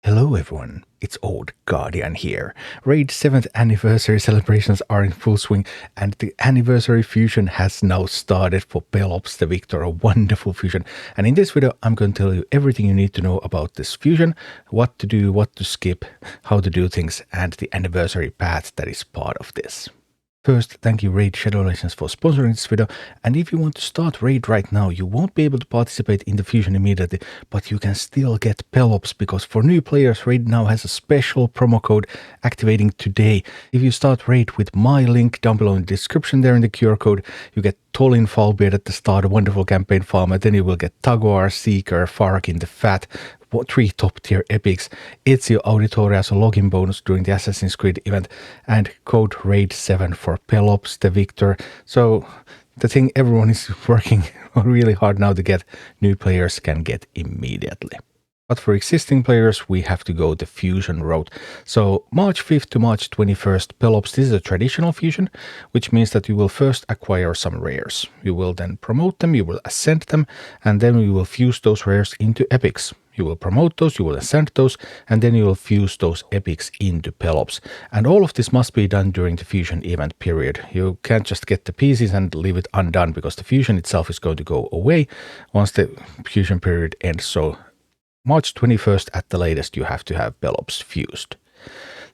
Hello everyone, it's Old Guardian here. Raid 7th anniversary celebrations are in full swing and the anniversary fusion has now started for Pelops the Victor, a wonderful fusion. And in this video I'm going to tell you everything you need to know about this fusion, what to do, what to skip, how to do things, and the anniversary path that is part of this. First, thank you Raid Shadow Legends for sponsoring this video, and if you want to start Raid right now, you won't be able to participate in the fusion immediately, but you can still get Pelops, because for new players, Raid now has a special promo code activating today. If you start Raid with my link down below in the description there in the QR code, you get Tholin Foulbeard at the start, a wonderful campaign farmer, then you will get Tagoar, Seeker, Fahrakin the Fat, 3 top tier epics, Ezio Auditore as a login bonus during the Assassin's Creed event, and code RAID7 for Pelops the Victor. So the thing everyone is working really hard now to get, new players can get immediately. But for existing players, we have to go the fusion route. So March 5th to March 21st, Pelops, this is a traditional fusion, which means that you will first acquire some rares. You will then promote them, you will ascend them, and then you will fuse those rares into epics. You will promote those, you will ascend those, and then you will fuse those epics into Pelops. And all of this must be done during the fusion event period. You can't just get the pieces and leave it undone, because the fusion itself is going to go away once the fusion period ends. So March 21st at the latest, you have to have Pelops fused.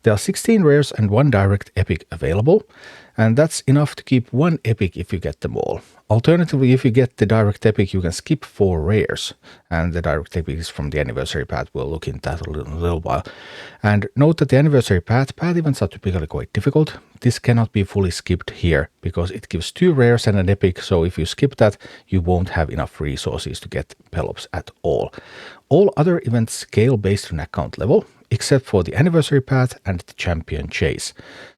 There are 16 rares and 1 direct epic available, and that's enough to keep 1 epic if you get them all. Alternatively, if you get the direct epic, you can skip 4 rares, and the direct epic is from the anniversary path. We'll look into that in a little while. And note that the anniversary path events are typically quite difficult. This cannot be fully skipped here, because it gives 2 rares and an epic, so if you skip that, you won't have enough resources to get Pelops at all. All other events scale based on account level, except for the anniversary path and the champion chase.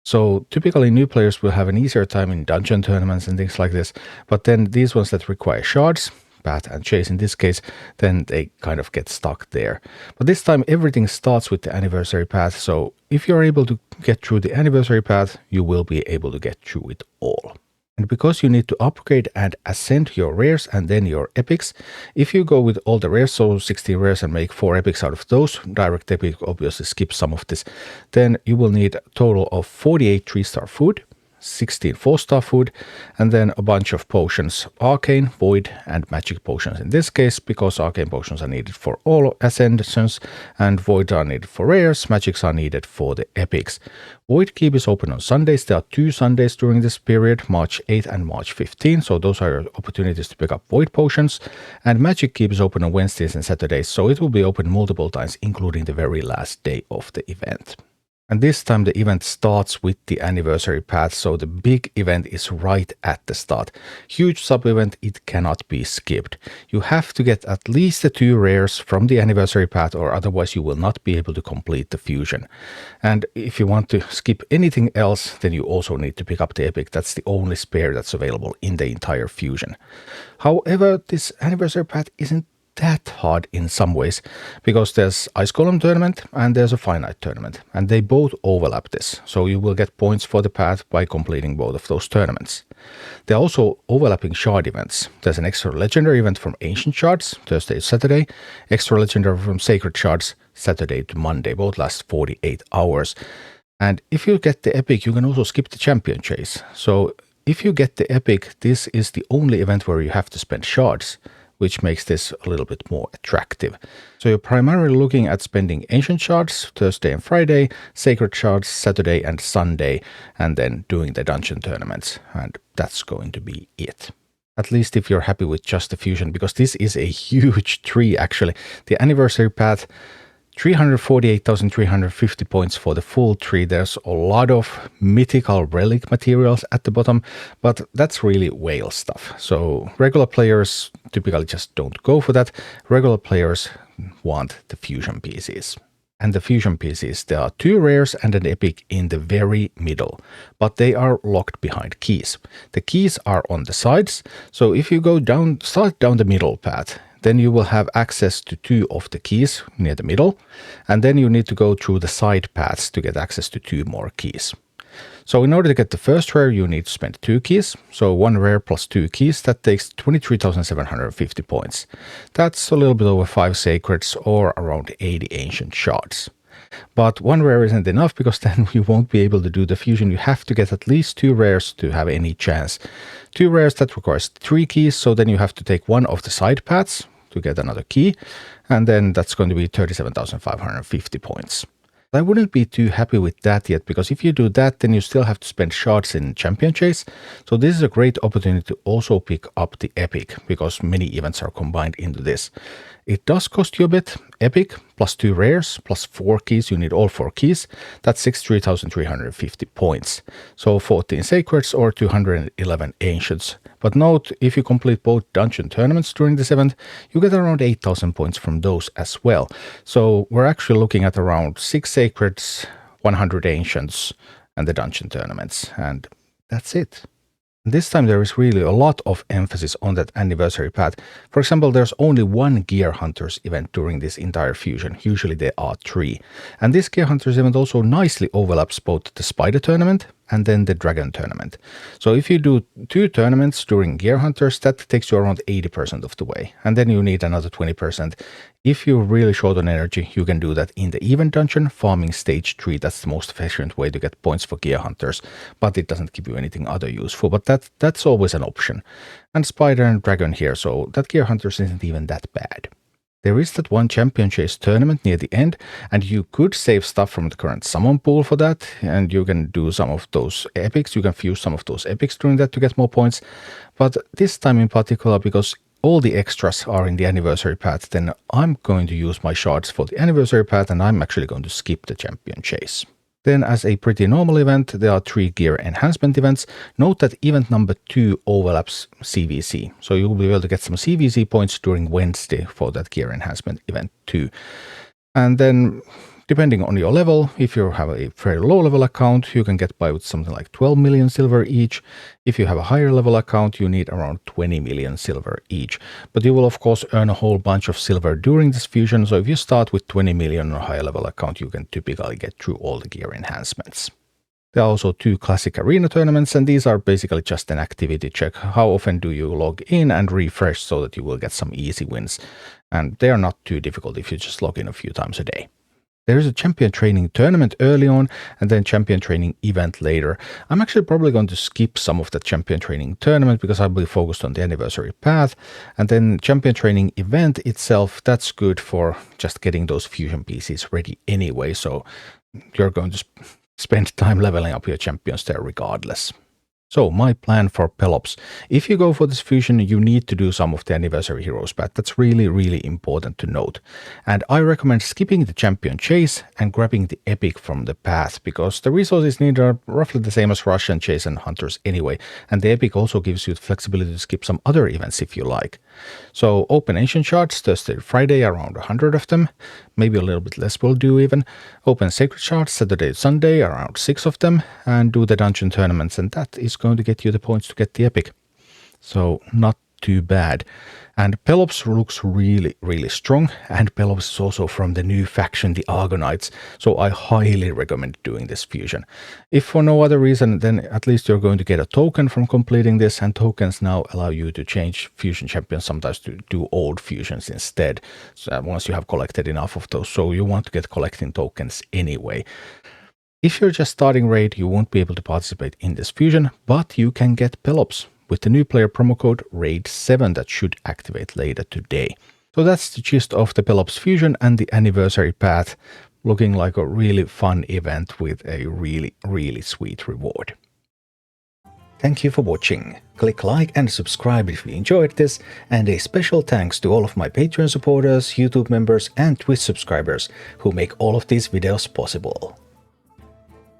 So typically new players will have an easier time in dungeon tournaments and things like this, but then these ones that require shards, path and chase in this case, then they kind of get stuck there. But this time everything starts with the anniversary path, so if you're able to get through the anniversary path, you will be able to get through it all. And because you need to upgrade and ascend your rares and then your epics, if you go with all the rares, so 16 rares, and make 4 epics out of those, direct epic obviously skips some of this, then you will need a total of 48 3-star food, 16 4-star food, and then a bunch of potions, arcane, void, and magic potions in this case, because arcane potions are needed for all ascensions, and void are needed for rares, magics are needed for the epics. Void Keep is open on Sundays. There are 2 Sundays during this period, March 8th and March 15th, so those are your opportunities to pick up void potions. And Magic Keep is open on Wednesdays and Saturdays, so it will be open multiple times, including the very last day of the event. And this time the event starts with the anniversary path, so the big event is right at the start. Huge sub-event, it cannot be skipped. You have to get at least the 2 rares from the anniversary path, or otherwise you will not be able to complete the fusion. And if you want to skip anything else, then you also need to pick up the epic. That's the only spare that's available in the entire fusion. However, this anniversary path isn't that hard in some ways, because there's Ice Golem tournament and there's a Finite tournament, and they both overlap this, so you will get points for the path by completing both of those tournaments. There are also overlapping shard events. There's an extra legendary event from Ancient Shards, Thursday to Saturday, extra legendary from Sacred Shards, Saturday to Monday, both last 48 hours. And if you get the epic, you can also skip the champion chase. So if you get the epic, this is the only event where you have to spend shards, which makes this a little bit more attractive. So you're primarily looking at spending Ancient Shards Thursday and Friday, Sacred Shards Saturday and Sunday, and then doing the dungeon tournaments. And that's going to be it. At least if you're happy with just the fusion, because this is a huge tree actually. The anniversary path, 348,350 points for the full tree. There's a lot of mythical relic materials at the bottom, but that's really whale stuff. So regular players typically just don't go for that. Regular players want the fusion pieces. And the fusion pieces, there are 2 rares and an epic in the very middle, but they are locked behind keys. The keys are on the sides, so if you go down, start down the middle path, then you will have access to 2 of the keys near the middle, and then you need to go through the side paths to get access to 2 more keys. So in order to get the first rare, you need to spend 2 keys. So 1 rare plus 2 keys, that takes 23,750 points. That's a little bit over 5 sacreds or around 80 ancient shards. But 1 rare isn't enough, because then you won't be able to do the fusion. You have to get at least 2 rares to have any chance. 2 rares, that requires 3 keys, so then you have to take one of the side paths to get another key, and then that's going to be 37,550 points. I wouldn't be too happy with that yet, because if you do that, then you still have to spend shards in Champion Chase. So this is a great opportunity to also pick up the Epic, because many events are combined into this. It does cost you a bit. Epic plus 2 rares plus 4 keys, you need all 4 keys. That's 63,350 points. So 14 sacreds or 211 ancients. But note, if you complete both dungeon tournaments during this event, you get around 8,000 points from those as well. So we're actually looking at around 6 sacreds, 100 ancients, and the dungeon tournaments. And that's it. This time there is really a lot of emphasis on that anniversary path. For example, there's only 1 Gear Hunters event during this entire fusion. Usually there are 3. And this Gear Hunters event also nicely overlaps both the Spider Tournament and then the Dragon Tournament. So if you do 2 tournaments during Gear Hunters, that takes you around 80% of the way. And then you need another 20%. If you're really short on energy, you can do that in the Event Dungeon, farming Stage 3. That's the most efficient way to get points for Gear Hunters, but it doesn't give you anything other useful. But that's always an option. And Spider and Dragon here, so that Gear Hunters isn't even that bad. There is that one Champion Chase tournament near the end, and you could save stuff from the current summon pool for that, and you can do some of those epics. You can fuse some of those epics during that to get more points. But this time in particular, because all the extras are in the anniversary path, then I'm going to use my shards for the anniversary path, and I'm actually going to skip the Champion Chase. Then, as a pretty normal event, there are 3 gear enhancement events. Note that event number 2 overlaps CVC, so you will be able to get some CVC points during Wednesday for that gear enhancement event 2. And then, depending on your level, if you have a very low level account, you can get by with something like 12 million silver each. If you have a higher level account, you need around 20 million silver each. But you will of course earn a whole bunch of silver during this fusion, so if you start with 20 million or higher level account, you can typically get through all the gear enhancements. There are also 2 classic arena tournaments, and these are basically just an activity check. How often do you log in and refresh so that you will get some easy wins? And they are not too difficult if you just log in a few times a day. There is a champion training tournament early on, and then champion training event later. I'm actually probably going to skip some of the champion training tournament because I'll be focused on the anniversary path. And then champion training event itself, that's good for just getting those fusion pieces ready anyway. So you're going to spend time leveling up your champions there regardless. So my plan for Pelops. If you go for this fusion, you need to do some of the anniversary heroes path. That's really, really important to note. And I recommend skipping the champion chase and grabbing the epic from the path, because the resources needed are roughly the same as Russian chase and hunters anyway. And the epic also gives you the flexibility to skip some other events if you like. So open ancient shards Thursday, Friday, around 100 of them. Maybe a little bit less will do even. Open sacred shards Saturday, Sunday, around 6 of them. And do the dungeon tournaments, and that is going to get you the points to get the epic. So not too bad. And Pelops looks really, really strong, and Pelops is also from the new faction, the Argonites, so I highly recommend doing this fusion. If for no other reason, then at least you're going to get a token from completing this, and tokens now allow you to change fusion champions sometimes to do old fusions instead, so once you have collected enough of those, so you want to get collecting tokens anyway. If you're just starting raid, you won't be able to participate in this fusion, but you can get Pelops with the new player promo code RAID7 that should activate later today. So that's the gist of the Pelops fusion and the anniversary path, looking like a really fun event with a really, really sweet reward. Thank you for watching. Click like and subscribe if you enjoyed this, and a special thanks to all of my Patreon supporters, YouTube members and Twitch subscribers who make all of these videos possible.